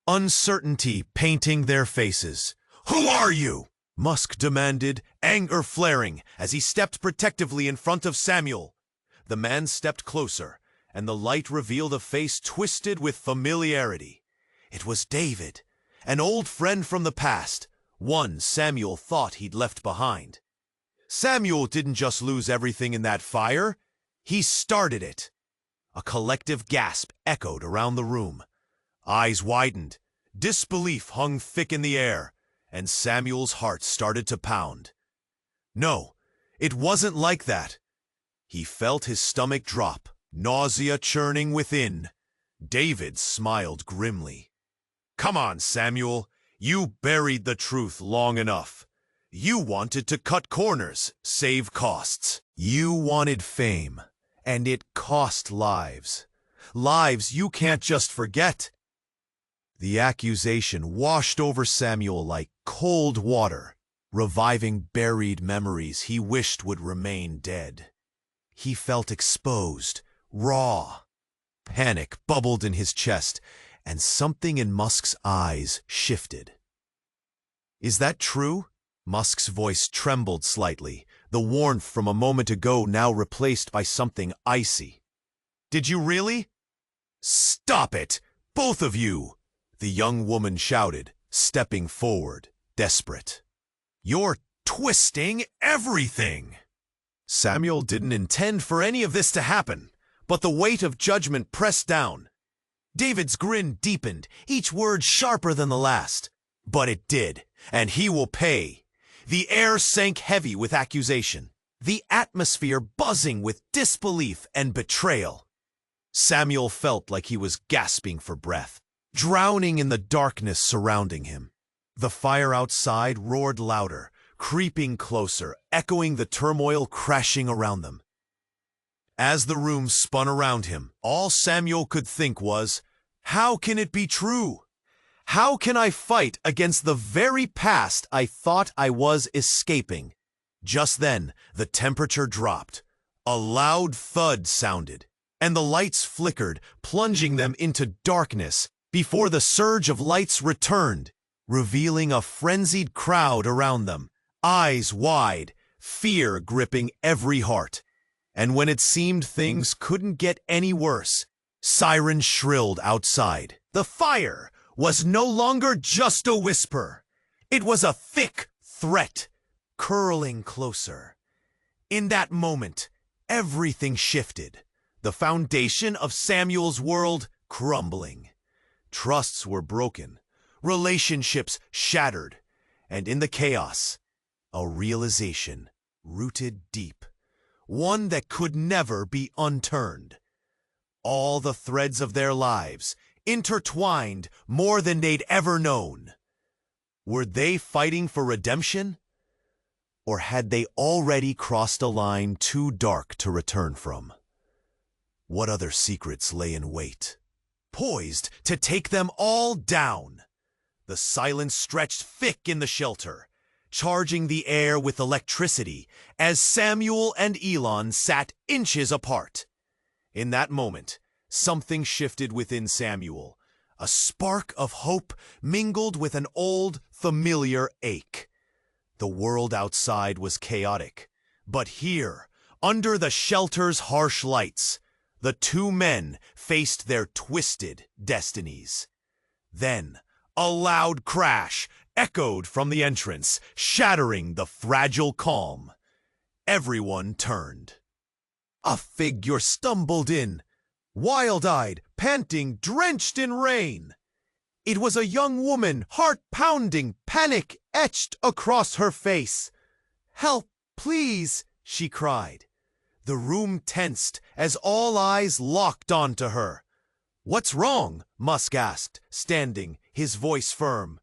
uncertainty painting their faces. "Who are you?" Musk demanded, anger flaring as he stepped protectively in front of Samuel. The man stepped closer, and the light revealed a face twisted with familiarity. It was David, an old friend from the past, one Samuel thought he'd left behind. Samuel didn't just lose everything in that fire, he started it. A collective gasp echoed around the room. Eyes widened, disbelief hung thick in the air, and Samuel's heart started to pound. No, it wasn't like that. He felt his stomach drop, nausea churning within. David smiled grimly. "Come on, Samuel. You buried the truth long enough. You wanted to cut corners, save costs. You wanted fame, and it cost lives. Lives you can't just forget." The accusation washed over Samuel like cold water, reviving buried memories he wished would remain dead. He felt exposed, raw. Panic bubbled in his chest, and something in Musk's eyes shifted. "Is that true?" Musk's voice trembled slightly, the warmth from a moment ago now replaced by something icy. "Did you really?" "Stop it, both of you!" the young woman shouted, stepping forward, desperate. "You're twisting everything!" Samuel didn't intend for any of this to happen, but the weight of judgment pressed down. David's grin deepened, each word sharper than the last. But it did, and he will pay. The air sank heavy with accusation. the atmosphere buzzing with disbelief and betrayal. Samuel felt like he was gasping for breath, drowning in the darkness surrounding him. The fire outside roared louder, creeping closer, echoing the turmoil crashing around them. As the room spun around him, all Samuel could think was, "How can it be true? How can I fight against the very past I thought I was escaping?" Just then, the temperature dropped. A loud thud sounded, and the lights flickered, plunging them into darkness before the surge of lights returned, revealing a frenzied crowd around them, eyes wide, fear gripping every heart. And when it seemed things couldn't get any worse, sirens shrilled outside. The fire was no longer just a whisper. It was a thick threat, curling closer. In that moment, everything shifted. The foundation of Samuel's world crumbling. Trusts were broken, relationships shattered, and in the chaos, a realization rooted deep, one that could never be unturned. All the threads of their lives intertwined more than they'd ever known. Were they fighting for redemption? Or had they already crossed a line too dark to return from? What other secrets lay in wait, poised to take them all down? The silence stretched thick in the shelter, charging the air with electricity as Samuel and Elon sat inches apart. In that moment, something shifted within Samuel, a spark of hope mingled with an old, familiar ache. The world outside was chaotic, but here, under the shelter's harsh lights, the two men faced their twisted destinies. Then, a loud crash echoed from the entrance, shattering the fragile calm. Everyone turned. A figure stumbled in, wild-eyed, panting, drenched in rain. It was a young woman, heart-pounding, panic etched across her face. "Help, please," she cried. The room tensed as all eyes locked onto her. "What's wrong?" Musk asked, standing, his voice firm.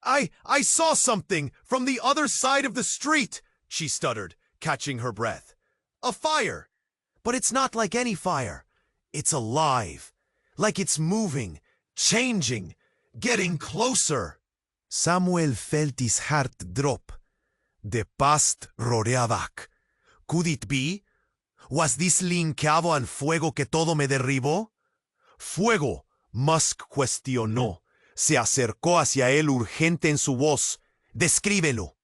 I saw something from the other side of the street," she stuttered, catching her breath. "A fire. But it's not like any fire. It's alive. Like it's moving, changing, getting closer." Samuel felt his heart drop. The past roared back. Could it be? Was this linkado al fuego que todo me derribó? Fuego, Musk cuestionó. Se acercó hacia él urgente en su voz. «Descríbelo».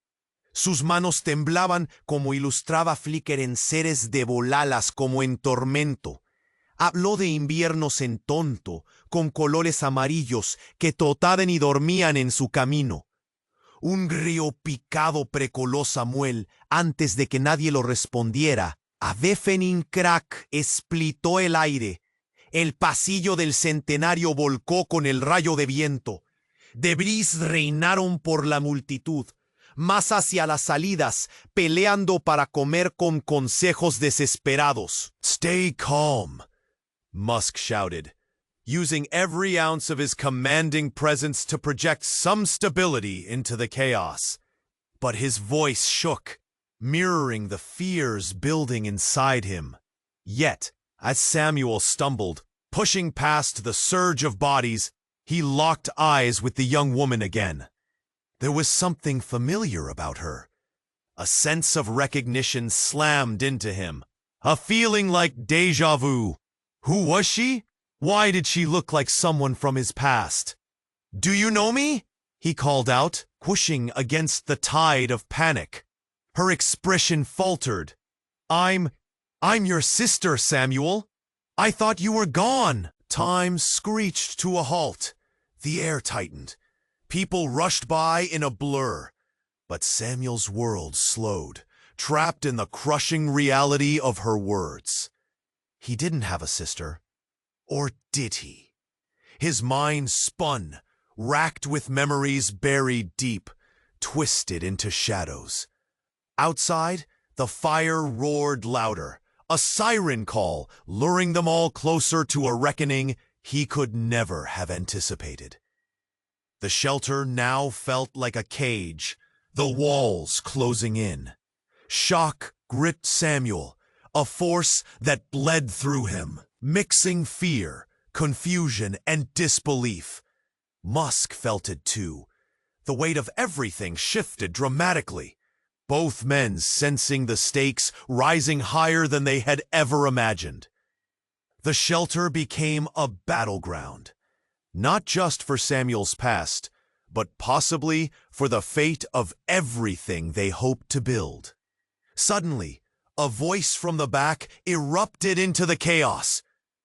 Sus manos temblaban como ilustraba Flickr en seres de bolalas como en tormento. Habló de inviernos en tonto, con colores amarillos que totaban y dormían en su camino. Un río picado precoló Samuel antes de que nadie lo respondiera. A Befenin crack explotó el aire. El pasillo del centenario volcó con el rayo de viento. Debris reinaron por la multitud, más hacia las salidas, peleando para comer con consejos desesperados. "Stay calm," Musk shouted, using every ounce of his commanding presence to project some stability into the chaos. But his voice shook, mirroring the fears building inside him. Yet, as Samuel stumbled, pushing past the surge of bodies, he locked eyes with the young woman again. There was something familiar about her. A sense of recognition slammed into him, a feeling like déjà vu. Who was she? Why did she look like someone from his past? "Do you know me?" he called out, pushing against the tide of panic. Her expression faltered. I'm your sister, Samuel. I thought you were gone." Time screeched to a halt. The air tightened. People rushed by in a blur. But Samuel's world slowed, trapped in the crushing reality of her words. He didn't have a sister. Or did he? His mind spun, racked with memories buried deep, twisted into shadows. Outside, The fire roared louder, a siren call, luring them all closer to a reckoning he could never have anticipated. The shelter now felt like a cage, the walls closing in. Shock gripped Samuel, a force that bled through him, mixing fear, confusion, and disbelief. Musk felt it too. The weight of everything shifted dramatically, both men sensing the stakes rising higher than they had ever imagined. The shelter became a battleground, not just for Samuel's past, but possibly for the fate of everything they hoped to build. Suddenly, a voice from the back erupted into the chaos,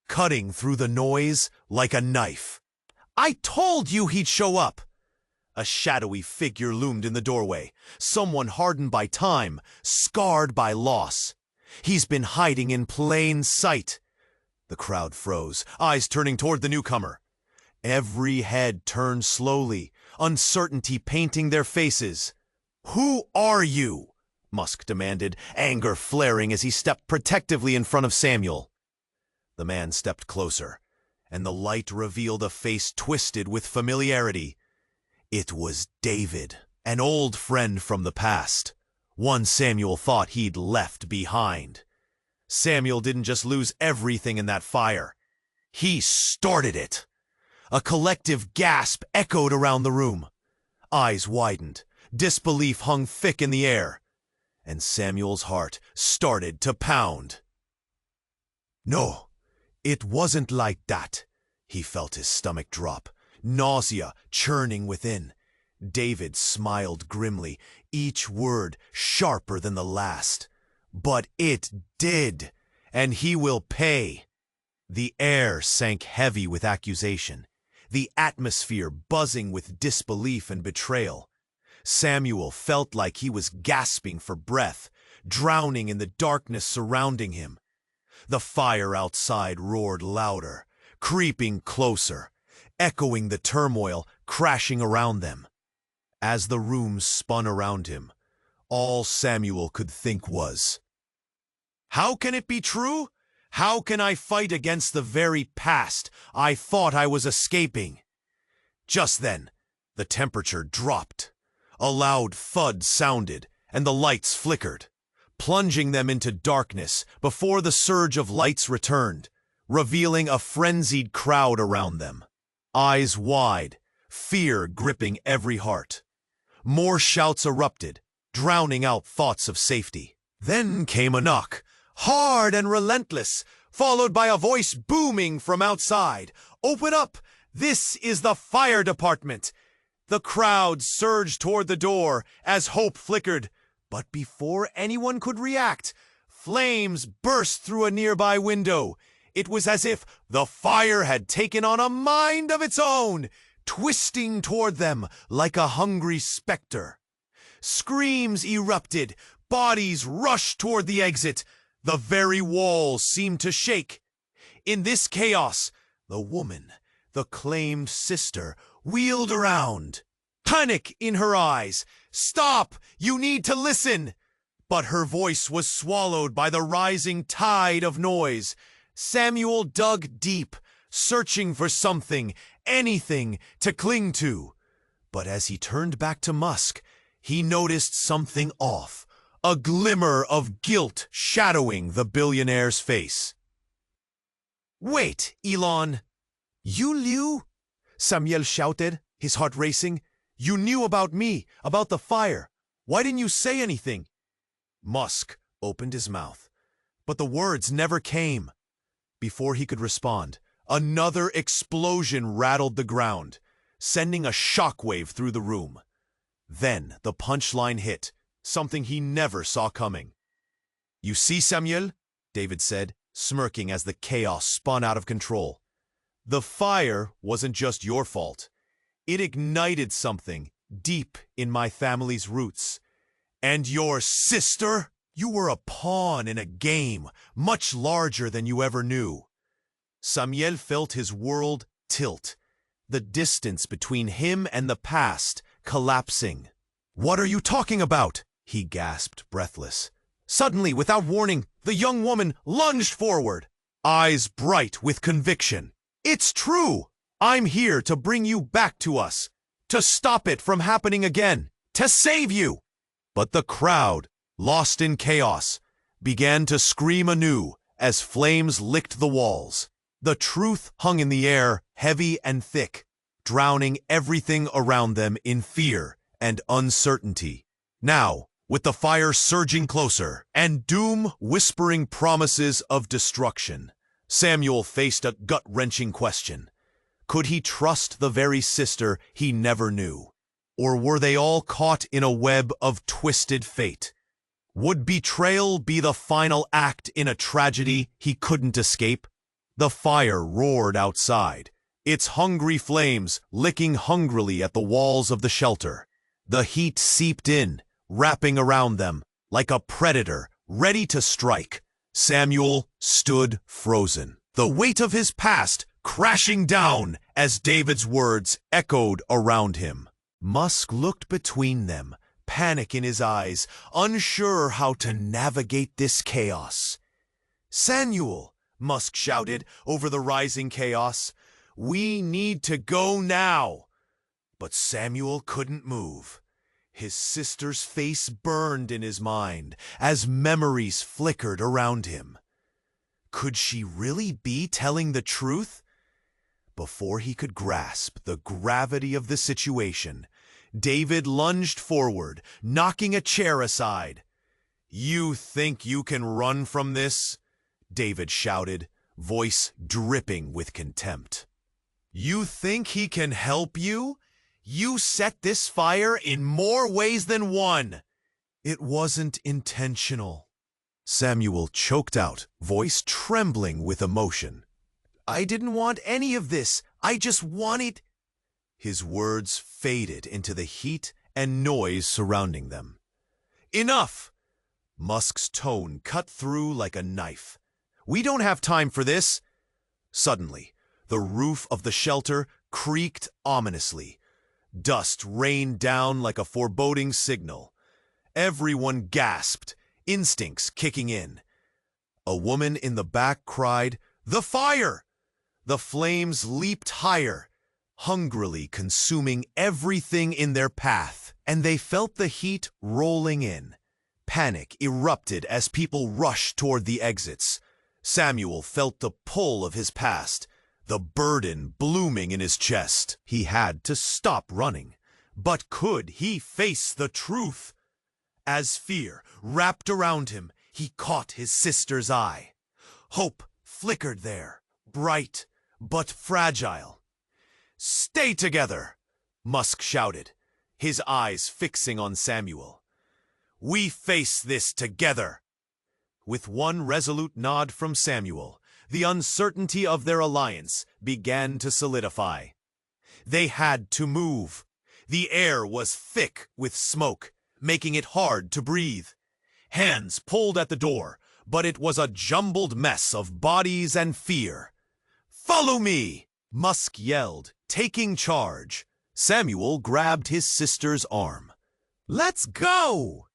cutting through the noise like a knife. "I told you he'd show up!" A shadowy figure loomed in the doorway, someone hardened by time, scarred by loss. "He's been hiding in plain sight." The crowd froze, eyes turning toward the newcomer. Every head turned slowly, uncertainty painting their faces. "Who are you?" Musk demanded, anger flaring as he stepped protectively in front of Samuel. The man stepped closer, and the light revealed a face twisted with familiarity. It was David, an old friend from the past, one Samuel thought he'd left behind. Samuel didn't just lose everything in that fire. He started it. A collective gasp echoed around the room. Eyes widened, disbelief hung thick in the air, and Samuel's heart started to pound. No, it wasn't like that. He felt his stomach drop, nausea churning within. David smiled grimly, each word sharper than the last. "But it did, and he will pay." The air sank heavy with accusation, the atmosphere buzzing with disbelief and betrayal. Samuel felt like he was gasping for breath, drowning in the darkness surrounding him. The fire outside roared louder, creeping closer, echoing the turmoil crashing around them. As the room spun around him, all Samuel could think was, "How can it be true? How can I fight against the very past I thought I was escaping?" Just then, the temperature dropped. A loud thud sounded, and the lights flickered, plunging them into darkness before the surge of lights returned, revealing a frenzied crowd around them. Eyes wide, fear gripping every heart. More shouts erupted, drowning out thoughts of safety. Then came a knock, hard and relentless, followed by a voice booming from outside. "Open up! This is the fire department!" The crowd surged toward the door as hope flickered, but before anyone could react, flames burst through a nearby window. It was as if the fire had taken on a mind of its own, twisting toward them like a hungry specter. Screams erupted, bodies rushed toward the exit. The very walls seemed to shake. In this chaos, the woman, the claimed sister, wheeled around, panic in her eyes. "Stop! You need to listen!" But her voice was swallowed by the rising tide of noise. Samuel dug deep, searching for something, anything, to cling to. But as he turned back to Musk, he noticed something off, a glimmer of guilt shadowing the billionaire's face. "Wait, Elon! You knew?" Samuel shouted, his heart racing. "You knew about me, about the fire. Why didn't you say anything?" Musk opened his mouth, but the words never came. Before he could respond, another explosion rattled the ground, sending a shockwave through the room. Then the punchline hit, something he never saw coming. "You see, Samuel?" David said, smirking as the chaos spun out of control. "The fire wasn't just your fault. It ignited something deep in my family's roots. And your sister? You were a pawn in a game much larger than you ever knew." Samuel felt his world tilt, the distance between him and the past collapsing. "What are you talking about?" he gasped, breathless. Suddenly, without warning, the young woman lunged forward, eyes bright with conviction. "It's true! I'm here to bring you back to us, to stop it from happening again, to save you!" But the crowd, lost in chaos, began to scream anew as flames licked the walls. The truth hung in the air, heavy and thick, drowning everything around them in fear and uncertainty. Now, with the fire surging closer and doom whispering promises of destruction, Samuel faced a gut-wrenching question. Could he trust the very sister he never knew? Or were they all caught in a web of twisted fate? Would betrayal be the final act in a tragedy he couldn't escape? The fire roared outside, its hungry flames licking hungrily at the walls of the shelter. The heat seeped in, wrapping around them like a predator ready to strike. Samuel stood frozen, the weight of his past crashing down as David's words echoed around him. Musk looked between them, panic in his eyes, unsure how to navigate this chaos. "Samuel," Musk shouted over the rising chaos, "we need to go now." But Samuel couldn't move. His sister's face burned in his mind as memories flickered around him. Could she really be telling the truth? Before he could grasp the gravity of the situation, David lunged forward, knocking a chair aside. "You think you can run from this?" David shouted, voice dripping with contempt. "You think he can help you? You set this fire in more ways than one." "It wasn't intentional," Samuel choked out, voice trembling with emotion. "I didn't want any of this. I just wanted—" His words faded into the heat and noise surrounding them. "Enough!" Musk's tone cut through like a knife. "We don't have time for this." Suddenly, the roof of the shelter creaked ominously. Dust rained down like a foreboding signal. Everyone gasped, instincts kicking in. A woman in the back cried, "The fire!" The flames leaped higher, hungrily consuming everything in their path, and they felt the heat rolling in. Panic erupted as people rushed toward the exits. Samuel felt the pull of his past, the burden blooming in his chest. He had to stop running. But could he face the truth? As fear wrapped around him, he caught his sister's eye. Hope flickered there, bright but fragile. "Stay together," Musk shouted, his eyes fixing on Samuel. "We face this together." With one resolute nod from Samuel, the uncertainty of their alliance began to solidify. They had to move. The air was thick with smoke, making it hard to breathe. Hands pulled at the door, but it was a jumbled mess of bodies and fear. "Follow me!" Musk yelled, taking charge. Samuel grabbed his sister's arm. "Let's go!"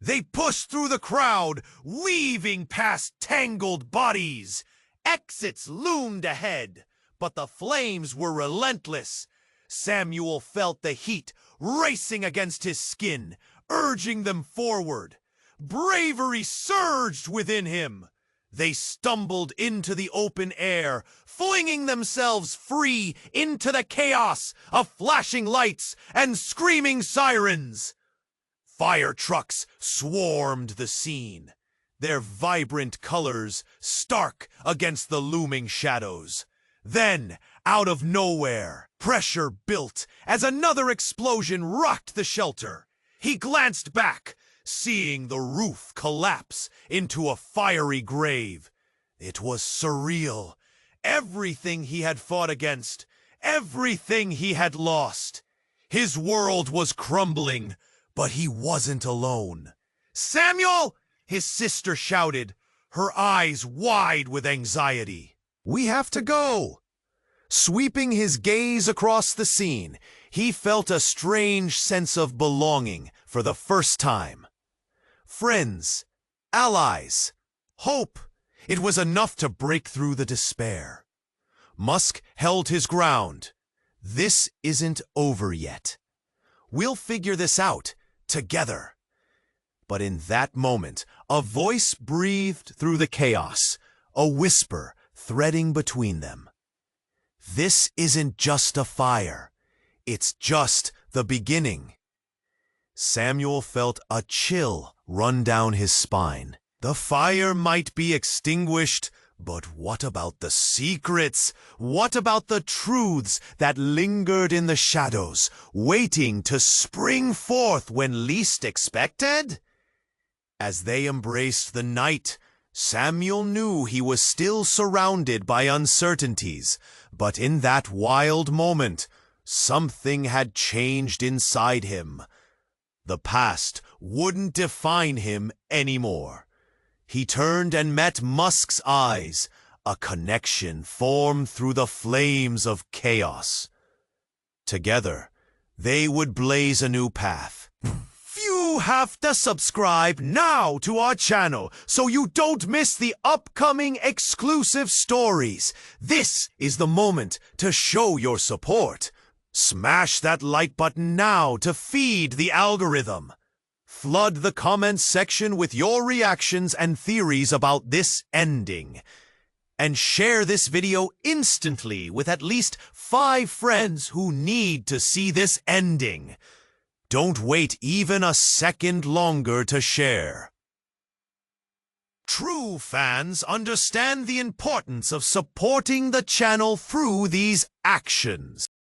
They pushed through the crowd, weaving past tangled bodies. Exits loomed ahead, but the flames were relentless. Samuel felt the heat racing against his skin, urging them forward. Bravery surged within him. They stumbled into the open air, flinging themselves free into the chaos of flashing lights and screaming sirens. Fire trucks swarmed the scene, their vibrant colors stark against the looming shadows. Then, out of nowhere, pressure built as another explosion rocked the shelter. He glanced back, seeing the roof collapse into a fiery grave. It was surreal. Everything he had fought against, everything he had lost. His world was crumbling, but he wasn't alone. "Samuel!" his sister shouted, her eyes wide with anxiety. "We have to go!" Sweeping his gaze across the scene, he felt a strange sense of belonging for the first time. Friends, allies, hope. It was enough to break through the despair. Musk held his ground. This isn't over yet. We'll figure this out together. But in that moment, a voice breathed through the chaos, a whisper threading between them. This isn't just a fire. It's just the beginning. Samuel felt a chill run down his spine. The fire might be extinguished, but what about the secrets? What about the truths that lingered in the shadows, waiting to spring forth when least expected? As they embraced the night, Samuel knew he was still surrounded by uncertainties, but in that wild moment, something had changed inside him. The past wouldn't define him anymore. He turned and met Musk's eyes. A connection formed through the flames of chaos. Together, they would blaze a new path. You have to subscribe now to our channel so you don't miss the upcoming exclusive stories. This is the moment to show your support. Smash that like button now to feed the algorithm. Flood the comments section with your reactions and theories about this ending. And share this video instantly with at least 5 friends who need to see this ending. Don't wait even a second longer to share. True fans understand the importance of supporting the channel through these actions.